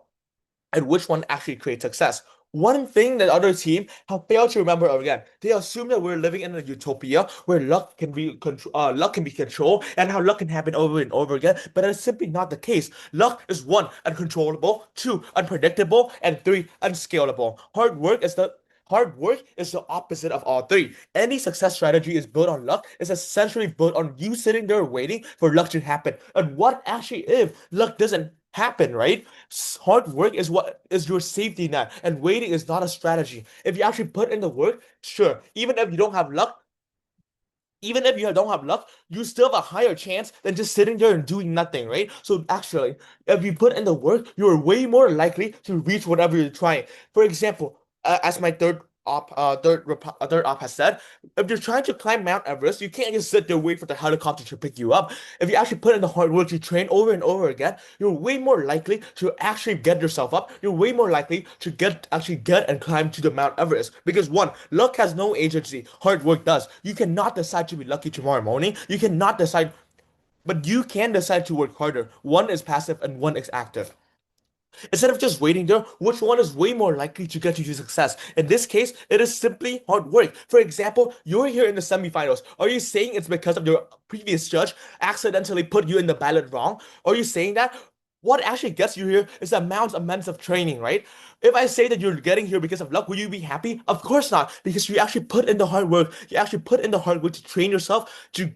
[SPEAKER 4] and which one actually creates success. One thing that other team have failed to remember again, they assume that we're living in a utopia where luck can be controlled and how luck can happen over and over again, but that's simply not the case. Luck is 1, uncontrollable, 2, unpredictable, and 3, unscalable. Hard work is the opposite of all three. Any success strategy is built on luck, is essentially built on you sitting there waiting for luck to happen. And what actually if luck doesn't happen, right? Hard work is what is your safety net, and waiting is not a strategy. If you actually put in the work, sure, even if you don't have luck, even if you don't have luck, you still have a higher chance than just sitting there and doing nothing, right? So actually, if you put in the work, you're way more likely to reach whatever you're trying. For example, as my third op has said, if you're trying to climb Mount Everest, you can't just sit there wait for the helicopter to pick you up. If you actually put in the hard work, you train over and over again, you're way more likely to actually get yourself up. You're way more likely to actually get and climb to the Mount Everest. Because one, luck has no agency, hard work does. You cannot decide to be lucky tomorrow morning. You cannot decide, but you can decide to work harder. One is passive and one is active. Instead of just waiting there, which one is way more likely to get you to success? In this case, it is simply hard work. For example, you're here in the semifinals. Are you saying it's because of your previous judge accidentally put you in the ballot wrong? Are you saying that? What actually gets you here is the amounts of training, right? If I say that you're getting here because of luck, will you be happy? Of course not, because you actually put in the hard work. You actually put in the hard work to train yourself to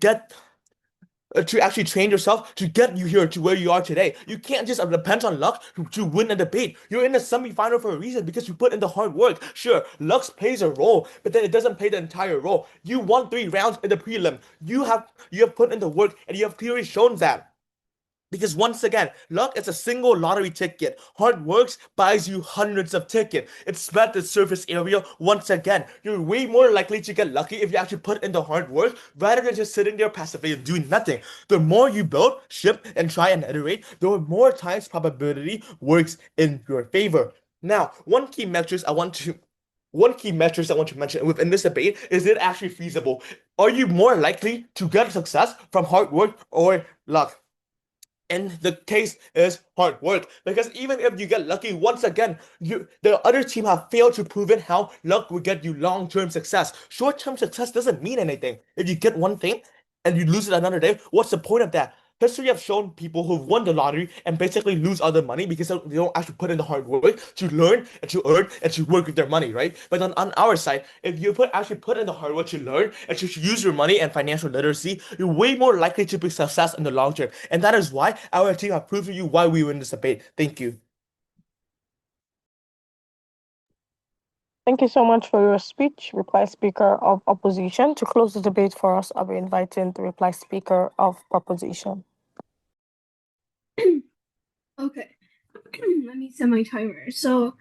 [SPEAKER 4] actually train yourself to get you here to where you are today. You can't just depend on luck to win a debate. You're in the semifinal for a reason because you put in the hard work. Sure, luck plays a role, but then it doesn't play the entire role. You won 3 rounds in the prelim. You have put in the work and you have clearly shown that. Because once again, luck is a single lottery ticket. Hard works buys you hundreds of tickets. It's spread the surface area once again. You're way more likely to get lucky if you actually put in the hard work rather than just sitting there passively and doing nothing. The more you build, ship, and try and iterate, the more times probability works in your favor. Now, one key metrics I want to mention within this debate is it actually feasible? Are you more likely to get success from hard work or luck? And the case is hard work, because even if you get lucky, once again, the other team have failed to prove it how luck will get you long-term success. Short-term success doesn't mean anything. If you get one thing and you lose it another day, what's the point of that? History have shown people who've won the lottery and basically lose all the money because they don't actually put in the hard work to learn and to earn and to work with their money, right? But on our side, if you actually put in the hard work to learn and to use your money and financial literacy, you're way more likely to be success in the long term. And that is why our team have proven you why we win this debate. Thank you.
[SPEAKER 1] Thank you so much for your speech, reply speaker of opposition. To close the debate for us, I'll be inviting the reply speaker of proposition.
[SPEAKER 7] Okay. Let me set my timer. So,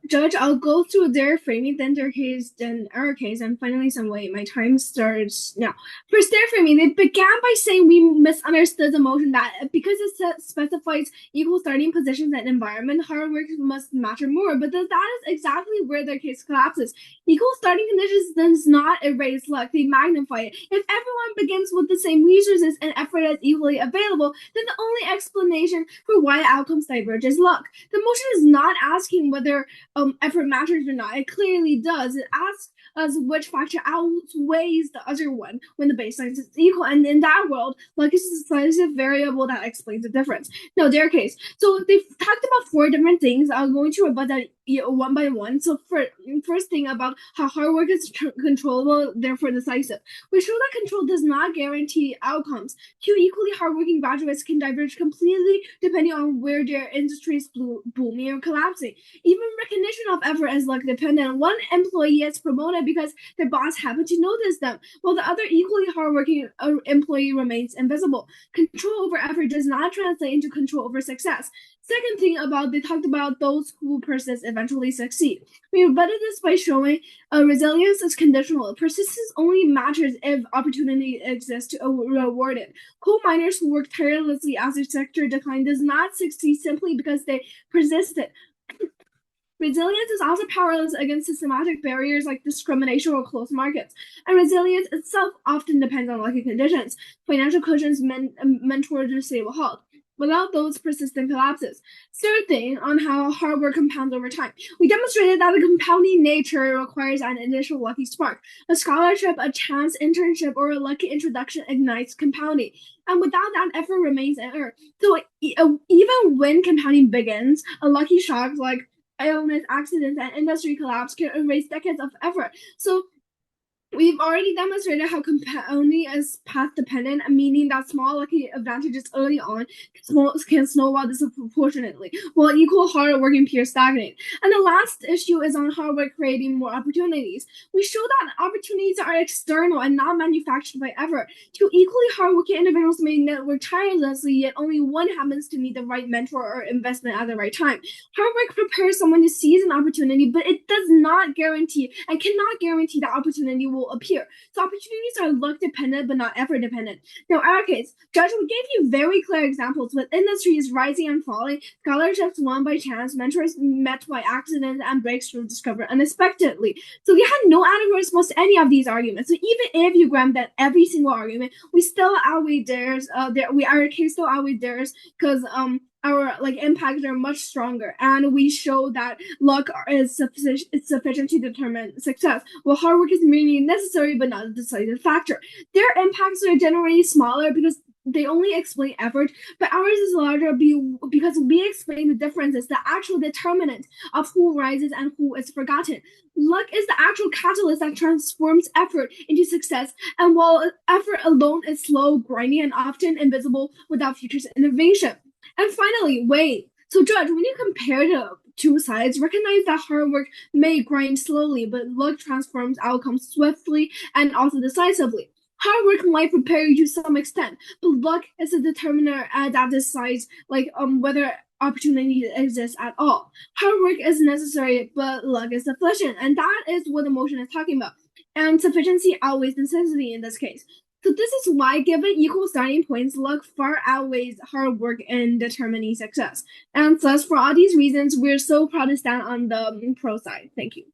[SPEAKER 7] Judge, I'll go through their framing, then their case, then our case, and finally some way. My time starts now. First, their framing, they began by saying we misunderstood the motion that because it specifies equal starting positions and environment, hard work must matter more. But that is exactly where their case collapses. Equal starting conditions does not erase luck, they magnify it. If everyone begins with the same resources and effort as equally available, then the only explanation for why outcomes diverge is luck. The motion is not asking whether effort matters or not. It clearly does. It asks us which factor outweighs the other one when the baseline is equal. And in that world, luck is a decisive variable that explains the difference. Now, their case. So they've talked about 4 different things. I'm going to rebut that one by one. So first thing about how hard work is controllable, therefore decisive. We show that control does not guarantee outcomes. 2 equally hardworking graduates can diverge completely depending on where their industry is booming or collapsing. Even recognition of effort is luck dependent. One employee is promoted because their boss happened to notice them, while the other equally hardworking employee remains invisible. Control over effort does not translate into control over success. Second thing they talked about those who persist eventually succeed. We rebutted this by showing resilience is conditional. Persistence only matters if opportunity exists to reward it. Coal miners who work tirelessly as their sector decline does not succeed simply because they persisted. Resilience is also powerless against systematic barriers like discrimination or closed markets. And resilience itself often depends on lucky conditions. Financial cushions mentor to stable health. Without those, persistent collapses. Third thing on how hard work compounds over time. We demonstrated that the compounding nature requires an initial lucky spark. A scholarship, a chance internship, or a lucky introduction ignites compounding. And without that, effort remains inert. So even when compounding begins, a lucky shock like illness, accidents, and industry collapse can erase decades of effort. So We've already demonstrated how compounding is path-dependent, meaning that small lucky advantages early on can snowball disproportionately, while equal hard work appears stagnant. And the last issue is on hard work creating more opportunities. We show that opportunities are external and not manufactured by effort. Two equally hardworking individuals may network tirelessly, yet only one happens to meet the right mentor or investment at the right time. Hard work prepares someone to seize an opportunity, but it does not guarantee and cannot guarantee that opportunity will appear. So opportunities are luck dependent, but not effort dependent. Now, in our case, Judge, we gave you very clear examples with industries rising and falling, scholarships won by chance, mentors met by accident, and breakthroughs discovered unexpectedly. So we had no adverse most any of these arguments. So even if you grant that every single argument, we still outweigh theirs. Our case still outweigh theirs because our impacts are much stronger, and we show that luck is sufficient to determine success, while hard work is merely necessary but not a decisive factor. Their impacts are generally smaller because they only explain effort, but ours is larger because we explain the differences, the actual determinant of who rises and who is forgotten. Luck is the actual catalyst that transforms effort into success, and while effort alone is slow, grinding, and often invisible without future innovation. And finally, weight. So, Judge, when you compare the two sides, recognize that hard work may grind slowly, but luck transforms outcomes swiftly and also decisively. Hard work might prepare you to some extent, but luck is a determiner that decides whether opportunity exists at all. Hard work is necessary, but luck is sufficient, and that is what the motion is talking about. And sufficiency outweighs necessity in this case. So this is why, given equal starting points, luck far outweighs hard work in determining success. And thus, for all these reasons, we're so proud to stand on the pro side. Thank you.